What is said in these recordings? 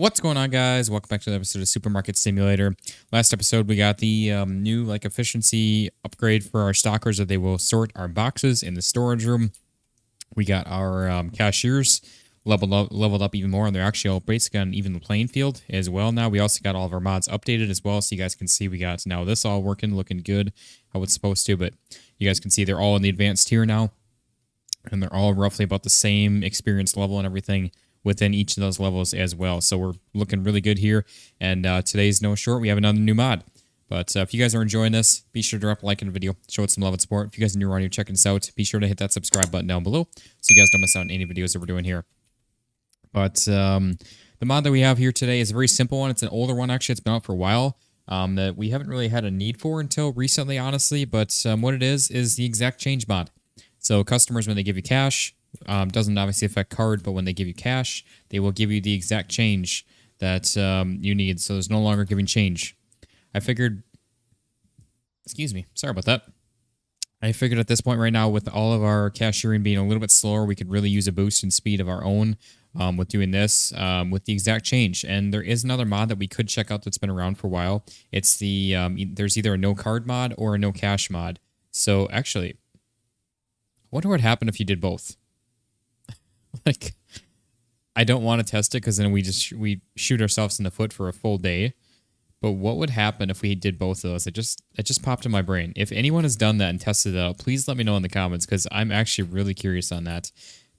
What's going on, guys? Welcome back to the episode of Supermarket Simulator. Last episode, we got the new efficiency upgrade for our stockers, that they will sort our boxes in the storage room. We got our cashiers leveled up even more, and they're actually all basically on even the playing field as well now. We also got all of our mods updated as well, so you guys can see we got now this all working, looking good, how it's supposed to. But you guys can see they're all in the advanced tier now, and they're all roughly about the same experience level and everything within each of those levels as well. So we're looking really good here. And today's no short. We have another new mod. But if you guys are enjoying this, be sure to drop a like in the video. Show it some love and support. If you guys are new around here checking us out, be sure to hit that subscribe button down below so you guys don't miss out on any videos that we're doing here. But the mod that we have here today is a very simple one. It's an older one, actually. It's been out for a while. That we haven't really had a need for until recently, honestly. But what it is the exact change mod. So customers, when they give you cash, doesn't obviously affect card, but when they give you cash, they will give you the exact change that you need. So there's no longer giving change. I figured, excuse me, sorry about that. I figured at this point right now, with all of our cashiering being a little bit slower, we could really use a boost in speed of our own with doing this with the exact change. And there is another mod that we could check out that's been around for a while. It's the, there's either a no card mod or a no cash mod. So actually, I wonder what happened if you did both. Like, I don't want to test it because then we shoot ourselves in the foot for a full day. But what would happen if we did both of those? It just popped in my brain. If anyone has done that and tested it out, please let me know in the comments, because I'm actually really curious on that,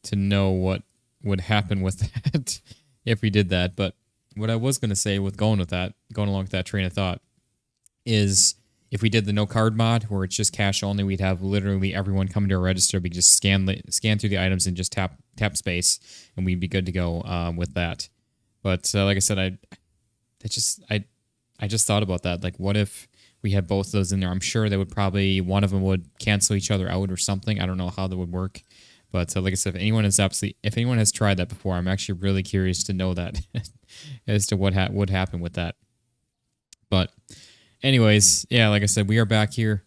to know what would happen with that if we did that. But what I was going to say with going along with that train of thought, is if we did the no card mod, where it's just cash only, we'd have literally everyone coming to our register. We could just scan through the items and just tap space, and we'd be good to go with that. But like I said, I just thought about that. Like, what if we had both of those in there? I'm sure they would probably, one of them would cancel each other out or something. I don't know how that would work. But like I said, if anyone has tried that before, I'm actually really curious to know that as to what would happen with that. But anyways, yeah, like I said, we are back here.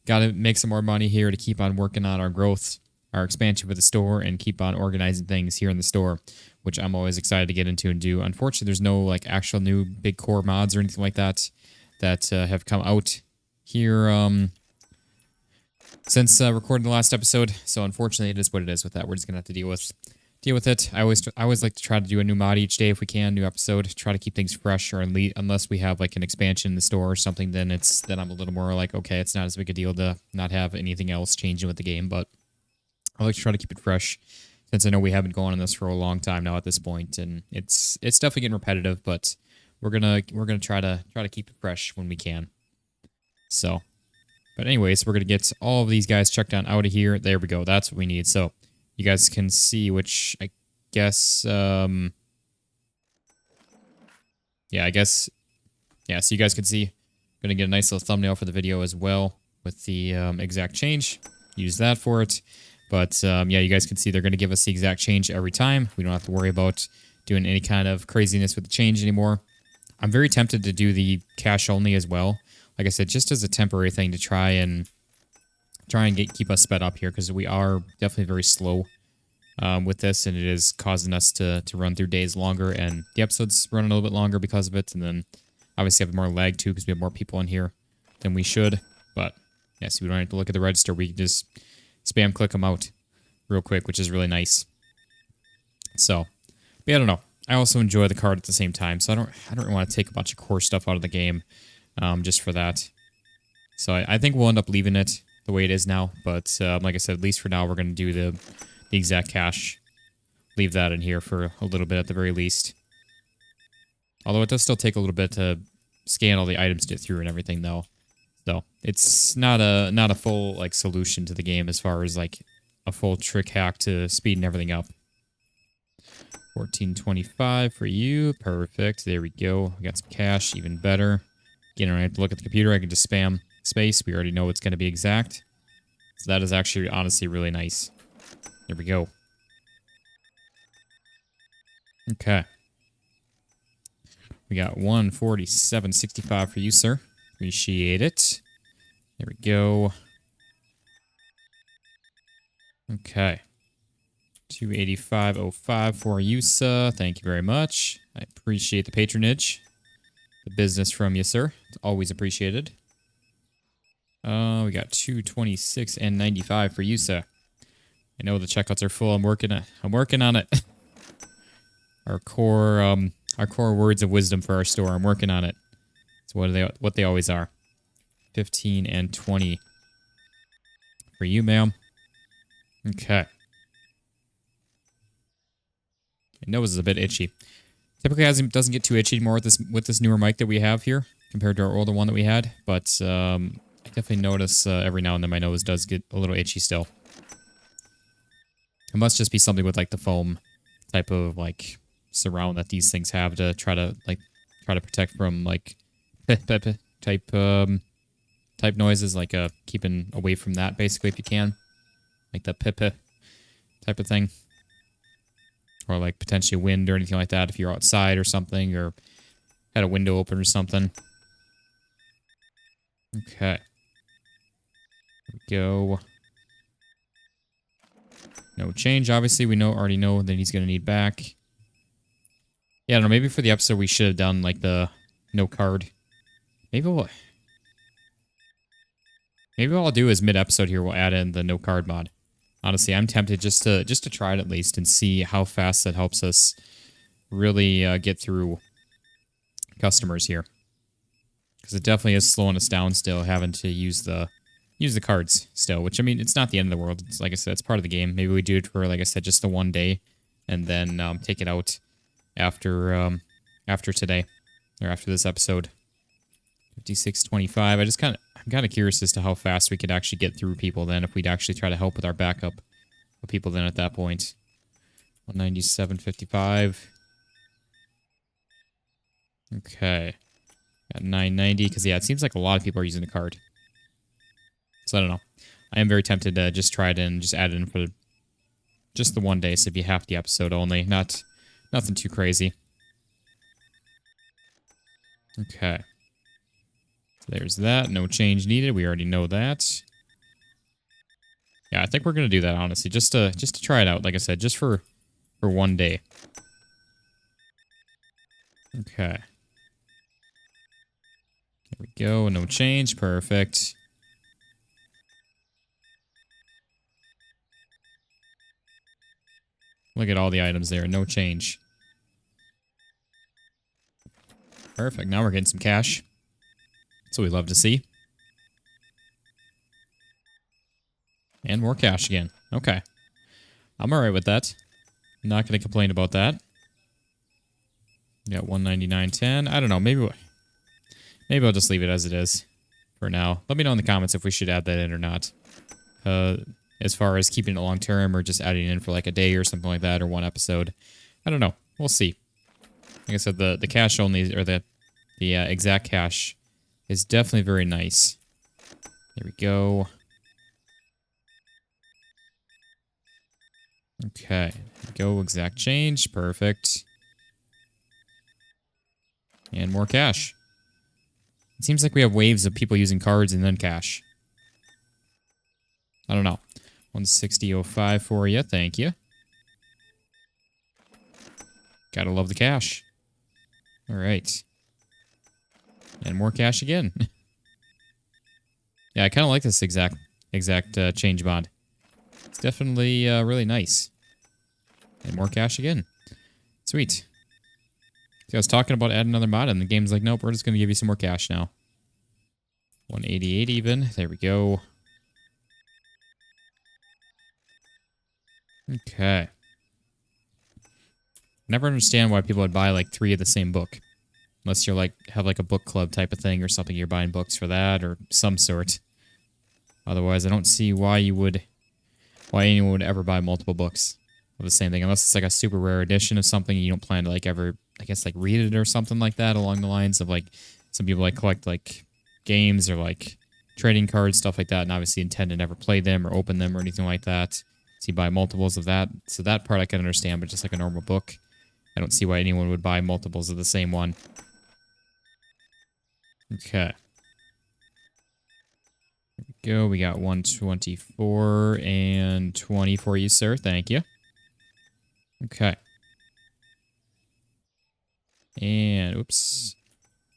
Got to make some more money here to keep on working on our growth, our expansion for the store, and keep on organizing things here in the store, which I'm always excited to get into and do. Unfortunately, there's no like actual new big core mods or anything like that have come out here since recording the last episode. So unfortunately, it is what it is with that. We're just gonna have to deal with it. I always like to try to do a new mod each day if we can, new episode. Try to keep things fresh, or unless we have like an expansion in the store or something, then I'm a little more like, okay, it's not as big a deal to not have anything else changing with the game. But I like to try to keep it fresh, since I know we have been going on this for a long time now at this point, and it's definitely getting repetitive. But we're gonna try to keep it fresh when we can. So, but anyways, we're gonna get all of these guys checked on out of here. There we go. That's what we need. So you guys can see, which I guess, yeah, I guess, yeah. So you guys can see, gonna get a nice little thumbnail for the video as well with the exact change. Use that for it. But yeah, you guys can see they're going to give us the exact change every time. We don't have to worry about doing any kind of craziness with the change anymore. I'm very tempted to do the cash only as well. Like I said, just as a temporary thing to try and keep us sped up here, because we are definitely very slow with this, and it is causing us to run through days longer, and the episodes run a little bit longer because of it. And then obviously have more lag too, because we have more people in here than we should. But yeah, so we don't have to look at the register. We can just spam click them out real quick, which is really nice. So, but yeah, I don't know. I also enjoy the card at the same time, so I don't really want to take a bunch of core stuff out of the game just for that. So I think we'll end up leaving it the way it is now. But like I said, at least for now, we're going to do the exact cash. Leave that in here for a little bit at the very least. Although it does still take a little bit to scan all the items to get through and everything, though. So it's not a full like solution to the game as far as like a full trick hack to speeding everything up. 1425 for you. Perfect. There we go. We got some cash. Even better. Again, I don't have to look at the computer. I can just spam space. We already know it's going to be exact. So that is actually honestly really nice. There we go. Okay. We got 147.65 for you, sir. Appreciate it. There we go. Okay. 285.05 for you, sir. Thank you very much. I appreciate the patronage. The business from you, sir. It's always appreciated. We got 226 and 95 for you, sir. I know the checkouts are full. I'm working on it. Our core words of wisdom for our store. I'm working on it. It's what they always are. 15 and 20 for you, ma'am. Okay. My nose is a bit itchy. Typically doesn't get too itchy anymore with this newer mic that we have here compared to our older one that we had, but I definitely notice every now and then my nose does get a little itchy still. It must just be something with like the foam type of like surround that these things have to try to protect from like type noises, like keeping away from that basically if you can, like the type of thing. Or like potentially wind or anything like that if you're outside or something, or had a window open or something. Okay. Here we go. No change, obviously. We already know that he's going to need back. Yeah, I don't know. Maybe for the episode we should have done like the no card. Maybe what I'll do is mid-episode here we'll add in the no card mod. Honestly, I'm tempted just to try it at least and see how fast that helps us really get through customers here. Because it definitely is slowing us down still, having to use the cards still. Which, I mean, it's not the end of the world. It's, like I said, it's part of the game. Maybe we do it for, like I said, just the one day, and then take it out after today or after this episode. 56.25. I'm kind of curious as to how fast we could actually get through people then if we'd actually try to help with our backup of people then at that point. 197.55. Okay. Got 990 because, yeah, it seems like a lot of people are using the card. So I don't know. I am very tempted to just try it and just add it in for just the one day, so it'd be half the episode only. Nothing too crazy. Okay. There's that. No change needed. We already know that. Yeah, I think we're gonna do that, honestly, just to try it out. Like I said, just for one day. Okay. There we go. No change. Perfect. Look at all the items there. No change. Perfect. Now we're getting some cash. That's what we love to see. And more cash again. Okay. I'm alright with that. I'm not going to complain about that. We got 199.10. I don't know. Maybe I'll just leave it as it is for now. Let me know in the comments if we should add that in or not. As far as keeping it long term or just adding it in for like a day or something like that or one episode. I don't know. We'll see. Like I said, the cash only, or the exact cash is definitely very nice. There we go. Okay. Go exact change. Perfect. And more cash. It seems like we have waves of people using cards and then cash. I don't know. 160.05 for you. Thank you. Gotta love the cash. All right. And more cash again. Yeah, I kind of like this exact change mod. It's definitely really nice. And more cash again. Sweet. See, I was talking about adding another mod, and the game's like, nope, we're just going to give you some more cash now. 188 even. There we go. Okay. Never understand why people would buy like 3 of the same book. Unless you're like, have like a book club type of thing or something. You're buying books for that or some sort. Otherwise, I don't see why anyone would ever buy multiple books of the same thing. Unless it's like a super rare edition of something and you don't plan to like ever, I guess, like read it or something like that along the lines of like, some people like collect like games or like trading cards, stuff like that, and obviously intend to never play them or open them or anything like that. So you buy multiples of that. So that part I can understand, but just like a normal book, I don't see why anyone would buy multiples of the same one. Okay. There we go. We got 124 and 20 for you, sir. Thank you. Okay. And, oops,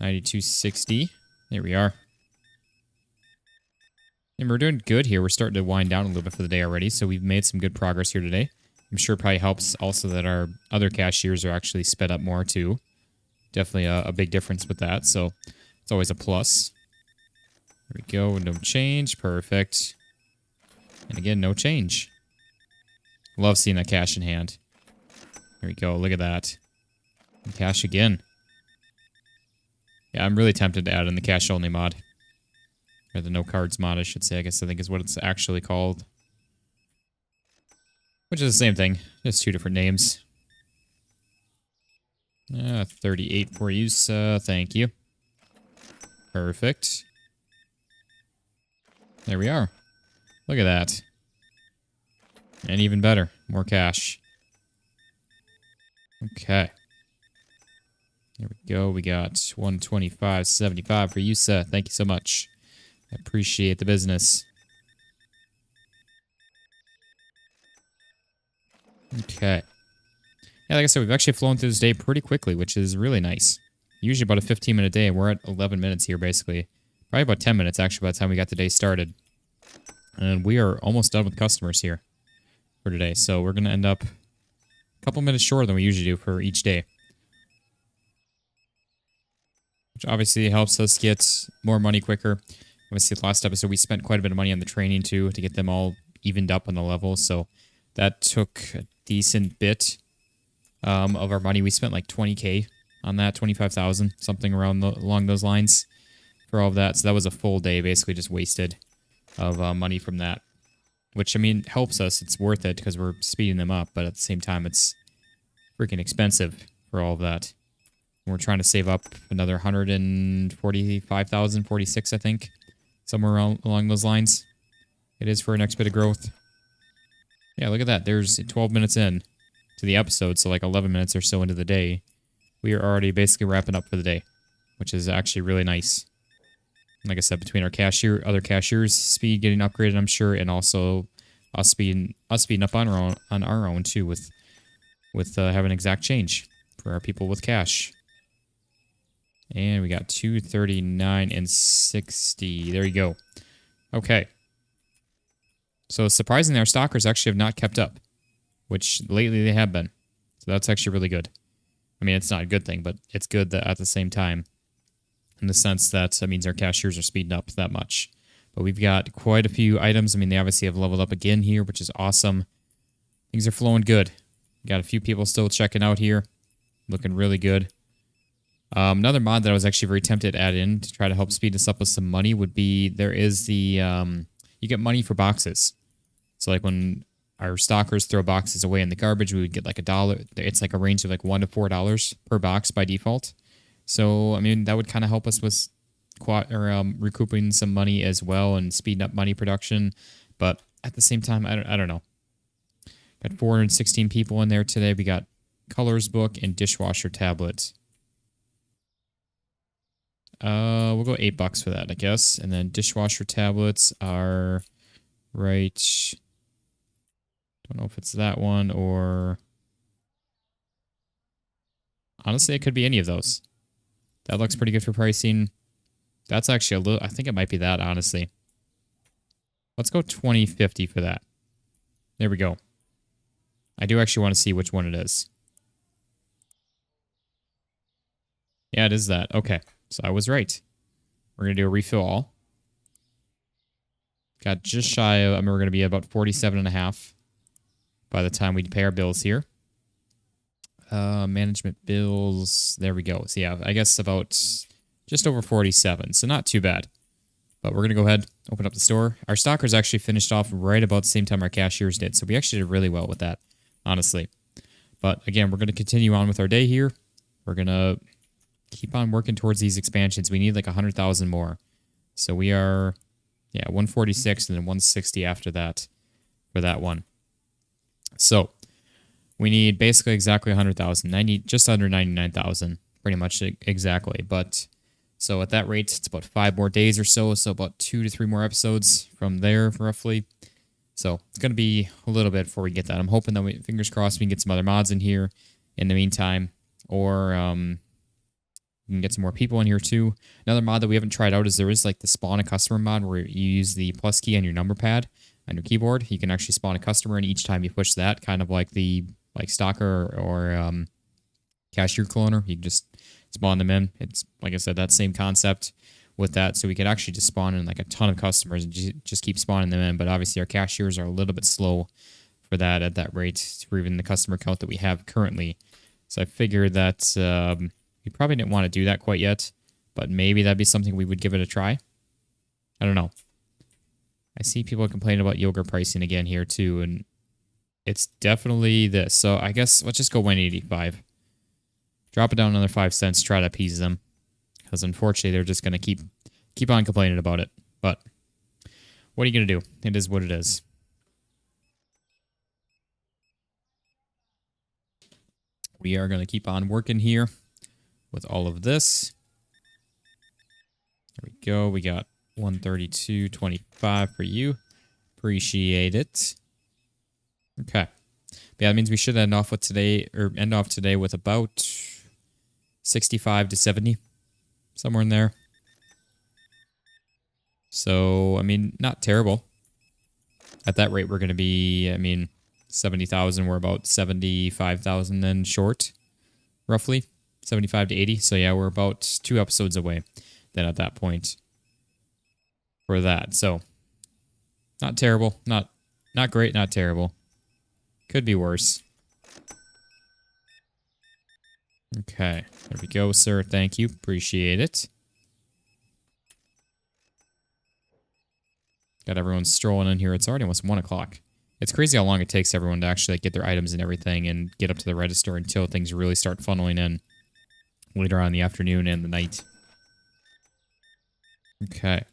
9260. There we are. And we're doing good here. We're starting to wind down a little bit for the day already, so we've made some good progress here today. I'm sure it probably helps also that our other cashiers are actually sped up more too. Definitely a big difference with that, so it's always a plus. There we go, no change, perfect. And again, no change. Love seeing that cash in hand. There we go, look at that. And cash again. Yeah, I'm really tempted to add in the cash only mod. Or the no cards mod, I should say. I think is what it's actually called. Which is the same thing, just two different names. 38 for you, thank you. Perfect. There we are. Look at that. And even better, more cash. Okay. There we go. We got 125.75 for you, thank you so much. I appreciate the business. Okay. Yeah, like I said, we've actually flown through this day pretty quickly, which is really nice. Usually about a 15-minute day, and we're at 11 minutes here, basically. Probably about 10 minutes, actually, by the time we got the day started. And we are almost done with customers here for today, so we're going to end up a couple minutes shorter than we usually do for each day. Which obviously helps us get more money quicker. Obviously, the last episode, we spent quite a bit of money on the training, too, to get them all evened up on the level, so that took a decent bit of our money. We spent like 20K on that, 25,000, something along those lines for all of that. So that was a full day, basically just wasted of money from that. Which, I mean, helps us. It's worth it because we're speeding them up, but at the same time, it's freaking expensive for all of that. We're trying to save up another 145,000, 46, I think, somewhere along those lines. It is for our next bit of growth. Yeah, look at that. There's 12 minutes in to the episode, so like 11 minutes or so into the day. We are already basically wrapping up for the day, which is actually really nice. Like I said, between our other cashiers' speed getting upgraded, I'm sure, and also us speeding up on our own too, with having exact change for our people with cash. And we got 239 and 60. There you go. Okay. So surprisingly, our stalkers actually have not kept up, which lately they have been. So that's actually really good. I mean, it's not a good thing, but it's good that at the same time, in the sense that means our cashiers are speeding up that much. But we've got quite a few items. I mean, they obviously have leveled up again here, which is awesome. Things are flowing good. Got a few people still checking out here. Looking really good. Another mod that I was actually very tempted to add in to try to help speed us up with some money would be, there is the, you get money for boxes. So like when our stalkers throw boxes away in the garbage, we would get like $1. It's like a range of like $1 to $4 per box by default. So, I mean, that would kind of help us with recouping some money as well and speeding up money production. But at the same time, I don't know. Got 416 people in there today. We got colors book and dishwasher tablet. We'll go $8 for that, I guess. And then dishwasher tablets are right. Don't know if it's that one or. Honestly, it could be any of those. That looks pretty good for pricing. That's actually a little. I think it might be that, honestly. Let's go 2050 for that. There we go. I do actually want to see which one it is. Yeah, it is that. Okay. So I was right. We're going to do a refill all. Got just shy of, I mean, we're going to be about 47.5 by the time we pay our bills here. Management bills. There we go. So yeah, I guess about just over 47. So not too bad. But we're going to go ahead, open up the store. Our stalkers actually finished off right about the same time our cashiers did. So we actually did really well with that, honestly. But again, we're going to continue on with our day here. We're going to keep on working towards these expansions. We need like 100,000 more. So we are, yeah, 146 and then 160 after that for that one. So we need basically exactly 100,000, just under 99,000, pretty much exactly. But so at that rate, it's about 5 more days or so. So about 2 to 3 more episodes from there, roughly. So it's going to be a little bit before we get that. I'm hoping that fingers crossed, we can get some other mods in here in the meantime. Or We can get some more people in here too. Another mod that we haven't tried out is there is like the spawn a customer mod where you use the plus key on your number pad on your keyboard. You can actually spawn a customer, and each time you push that, kind of like the stalker or cashier cloner, you can just spawn them in. It's like I said, that same concept with that. So we could actually just spawn in like a ton of customers and just keep spawning them in. But obviously our cashiers are a little bit slow for that at that rate for even the customer count that we have currently. So I figured that we probably didn't want to do that quite yet, but maybe that'd be something we would give it a try. I don't know. I see people complaining about yogurt pricing again here too, and it's definitely this. So I guess let's just go 185. Drop it down another 5 cents, try to appease them. Because unfortunately, they're just going to keep on complaining about it. But what are you going to do? It is what it is. We are going to keep on working here with all of this. There we go. We got 132.25 for you. Appreciate it. Okay. But yeah, that means we should end off today with about 65 to 70. Somewhere in there. So, I mean, not terrible. At that rate, we're going to be, 70,000. We're about 75,000 then short, roughly. 75 to 80. So, yeah, we're about 2 episodes away then at that point for that. So, not terrible. Not great, not terrible. Could be worse. Okay, there we go, sir. Thank you. Appreciate it. Got everyone strolling in here. It's already almost 1 o'clock. It's crazy how long it takes everyone to actually get their items and everything and get up to the register until things really start funneling in later on in the afternoon and the night. Okay.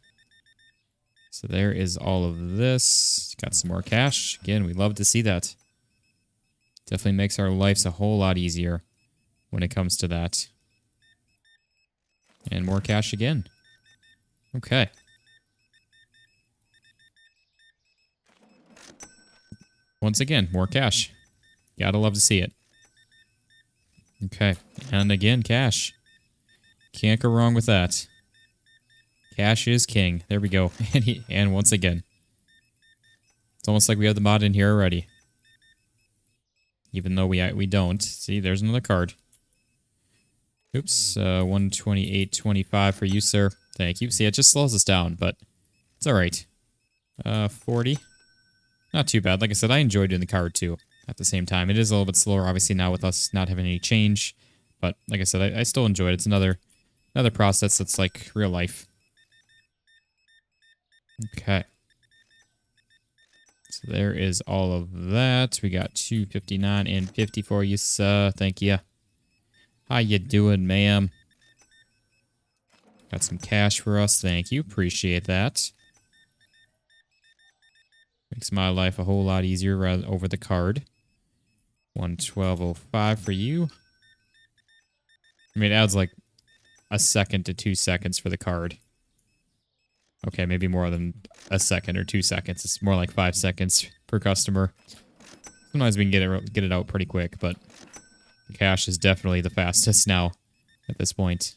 So there is all of this. Got some more cash. Again, we love to see that. Definitely makes our lives a whole lot easier when it comes to that. And more cash again. Okay. Once again, more cash. Gotta love to see it. Okay. And again, cash. Can't go wrong with that. Cash is king. There we go. And once again. It's almost like we have the mod in here already. Even though we don't. See, there's another card. Oops, 128.25 for you, sir. Thank you. See, it just slows us down, but it's all right. 40. Not too bad. Like I said, I enjoy doing the card too. At the same time, it is a little bit slower, obviously, now with us not having any change. But like I said, I still enjoy it. It's another process that's like real life. Okay. So there is all of that. We got 259 and 50 for you, sir. Thank you. How you doing, ma'am? Got some cash for us. Thank you. Appreciate that. Makes my life a whole lot easier over the card. 112.05 for you. I mean, it adds like a second to 2 seconds for the card. Okay, maybe more than a second or 2 seconds. It's more like 5 seconds per customer. Sometimes we can get it out pretty quick, but the cash is definitely the fastest now at this point.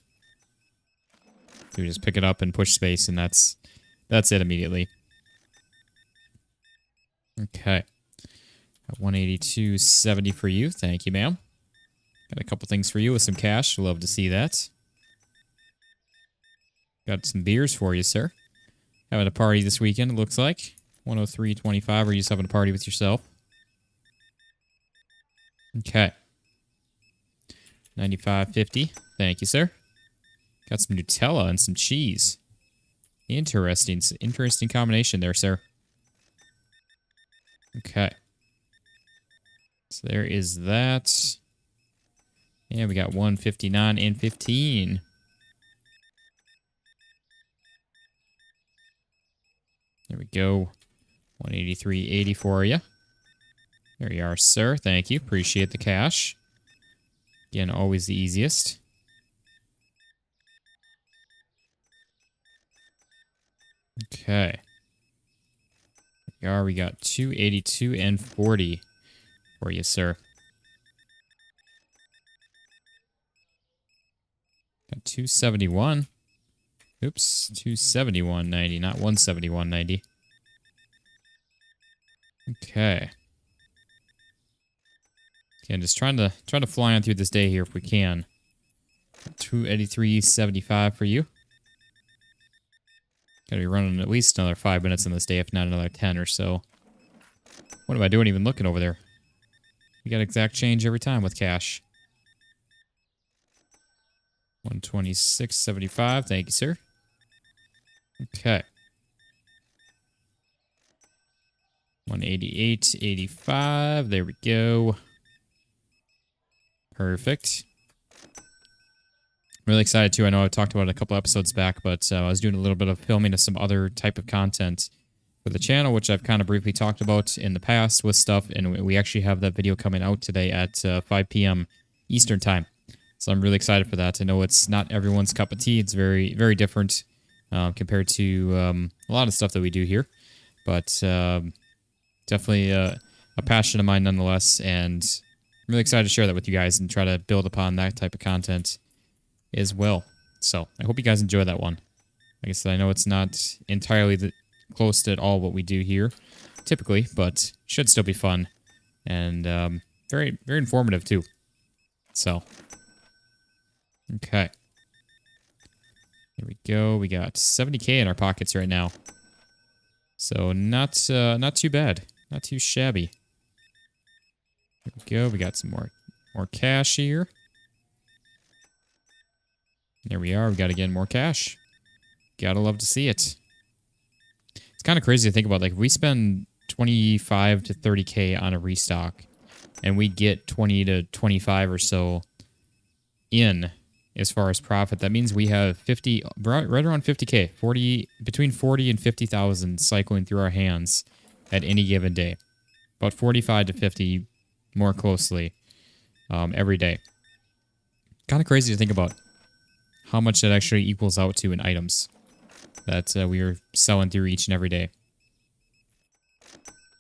So we just pick it up and push space, and that's it immediately. Okay. 182.70 for you. Thank you, ma'am. Got a couple things for you with some cash. Love to see that. Got some beers for you, sir. Having a party this weekend, it looks like. 103.25, or you just having a party with yourself. Okay. 95.50. Thank you, sir. Got some Nutella and some cheese. Interesting combination there, sir. Okay. So there is that. And we got 159 and 15. There we go. 183.80 for you. There you are, sir. Thank you. Appreciate the cash. Again, always the easiest. Okay. We got 282 and 40 for you, sir. Got 271. Oops, 271.90, not 171.90. Okay. Again, just trying to fly on through this day here if we can. 283.75 for you. Gotta be running at least another 5 minutes in this day, if not another 10 or so. What am I doing even looking over there? We got exact change every time with cash. 126.75. Thank you, sir. Okay. 188.85. There we go. Perfect. Really excited too. I know I talked about it a couple episodes back, but I was doing a little bit of filming of some other type of content for the channel, which I've kind of briefly talked about in the past with stuff, and we actually have that video coming out today at 5 p.m. Eastern time. So I'm really excited for that. I know it's not everyone's cup of tea. It's very, very different compared to a lot of stuff that we do here, but definitely a passion of mine nonetheless, and I'm really excited to share that with you guys and try to build upon that type of content as well. So I hope you guys enjoy that one. Like I said, I know it's not entirely close to all what we do here typically, but should still be fun and very, very informative too. So, okay. Here we go. We got 70K in our pockets right now. So not too bad. Not too shabby. Here we go. We got some more cash here. There we are. We got, again, more cash. Gotta love to see it. It's kind of crazy to think about. Like, if we spend 25 to 30K on a restock, and we get 20 to 25 or so in as far as profit, that means we have 50, right around 50K, between 40 and 50,000 cycling through our hands at any given day. About 45 to 50 more closely every day. Kind of crazy to think about how much that actually equals out to in items that we are selling through each and every day.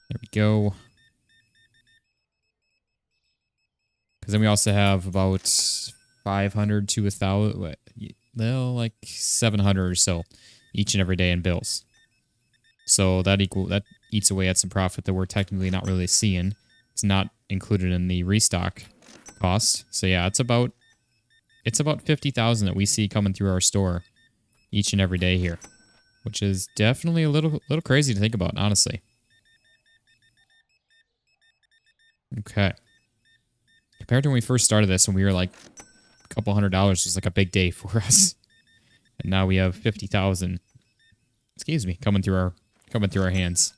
There we go. Because then we also have about 500 to 1,000, well, like 700 or so each and every day in bills. So that eats away at some profit that we're technically not really seeing. It's not included in the restock cost. So yeah, it's about 50,000 that we see coming through our store each and every day here, which is definitely a little crazy to think about, honestly. Okay. Compared to when we first started this, when we were like a couple $100 was like a big day for us, and now we have 50,000. Excuse me, coming through our hands.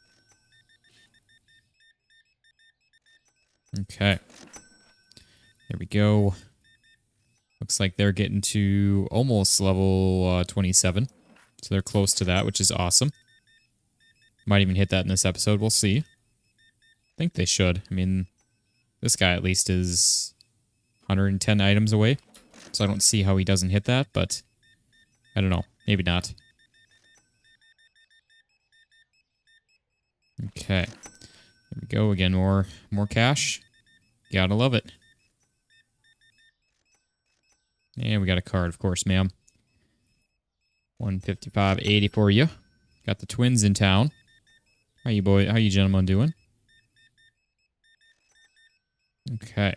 Okay. There we go. Looks like they're getting to almost level 27. So they're close to that, which is awesome. Might even hit that in this episode. We'll see. I think they should. I mean, this guy at least is 110 items away. So I don't see how he doesn't hit that, but I don't know. Maybe not. Okay. There we go. Again, more cash. Gotta love it. And we got a card, of course, ma'am. 155.80 for you. Got the twins in town. How you gentlemen doing? Okay.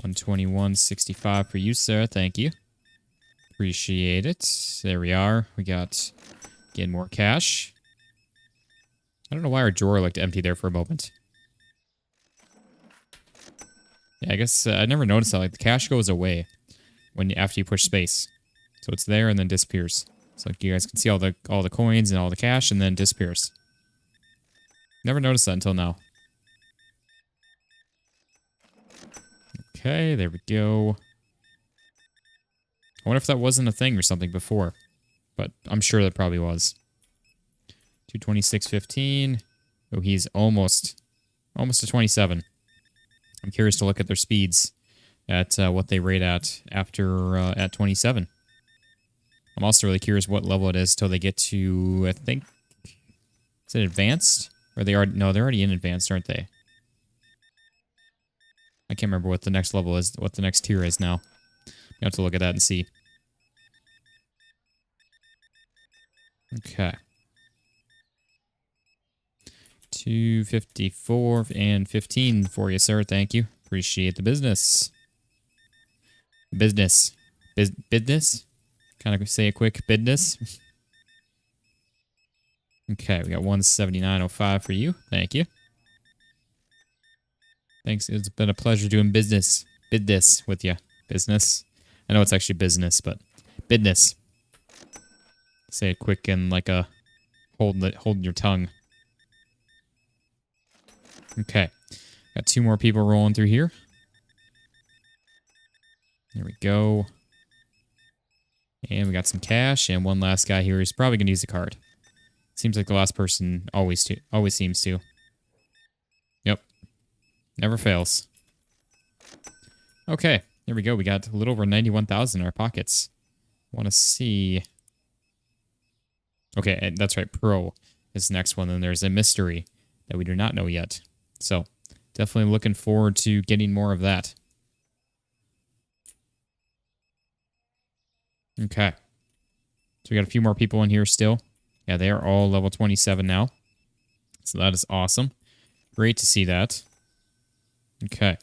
121.65 for you, sir. Thank you. Appreciate it. There we are. We got, again, more cash. I don't know why our drawer looked empty there for a moment. Yeah, I guess I never noticed that. Like, the cash goes away after you push space. So it's there and then disappears. So like you guys can see all the coins and all the cash and then disappears. Never noticed that until now. Okay, there we go. I wonder if that wasn't a thing or something before. But I'm sure that probably was. 226.15. Oh, he's almost to 27. I'm curious to look at their speeds at what they rate at after at 27. I'm also really curious what level it is till they get to, I think, is it advanced? Or they're already in advanced, aren't they? I can't remember what the next level is, what the next tier is now. I have to look at that and see. Okay. 254 and 15 for you, sir. Thank you. Appreciate the business. Business. Business? Kind of say a quick business. Okay, we got 179.05 for you. Thank you. Thanks. It's been a pleasure doing business with you. Business. I know it's actually business, but business. Say it quick and like a holding your tongue. Okay. Got 2 more people rolling through here. There we go. And we got some cash and one last guy here. He's probably going to use a card. Seems like the last person always seems to. Yep. Never fails. Okay. There we go. We got a little over 91,000 in our pockets. Want to see. Okay, and that's right. Pro is the next one. Then there's a mystery that we do not know yet. So definitely looking forward to getting more of that. Okay. So we got a few more people in here still. Yeah, they are all level 27 now. So that is awesome. Great to see that. Okay.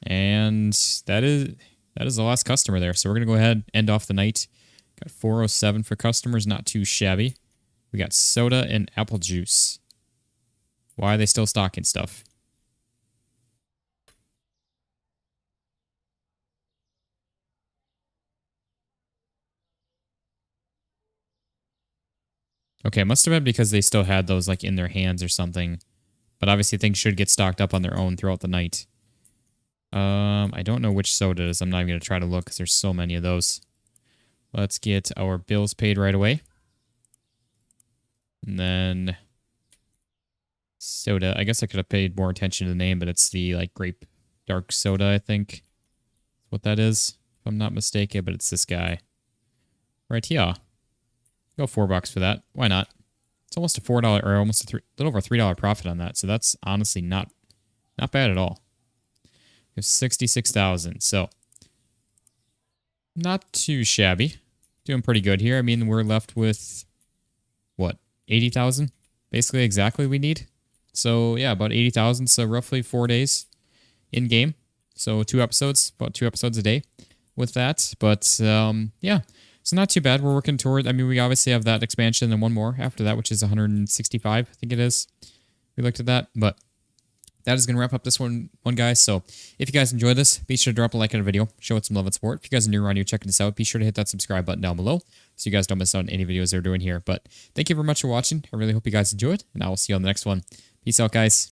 And that is the last customer there. So we're going to go ahead and end off the night. Got 407 for customers, not too shabby. We got soda and apple juice. Why are they still stocking stuff? Okay, it must have been because they still had those like in their hands or something. But obviously things should get stocked up on their own throughout the night. I don't know which soda it is. I'm not even going to try to look because there's so many of those. Let's get our bills paid right away. And then soda. I guess I could have paid more attention to the name, but it's the like grape dark soda, I think. That's what that is, if I'm not mistaken, but it's this guy. Right here. Go $4 for that. Why not? It's almost a $4 or almost a little over a $3 profit on that. So that's honestly not bad at all. We have 66,000. So not too shabby. Doing pretty good here. I mean, we're left with what, 80,000? Basically exactly we need. So yeah, about 80,000. So roughly 4 days in game. So 2 episodes, about 2 episodes a day with that. But yeah. So not too bad. We're working toward, I mean, we obviously have that expansion and one more after that, which is 165, I think it is. We looked at that, but that is going to wrap up this one, guys. So if you guys enjoyed this, be sure to drop a like on the video, show it some love and support. If you guys are new around here checking this out, be sure to hit that subscribe button down below so you guys don't miss out on any videos they're doing here. But thank you very much for watching. I really hope you guys enjoyed, and I will see you on the next one. Peace out, guys.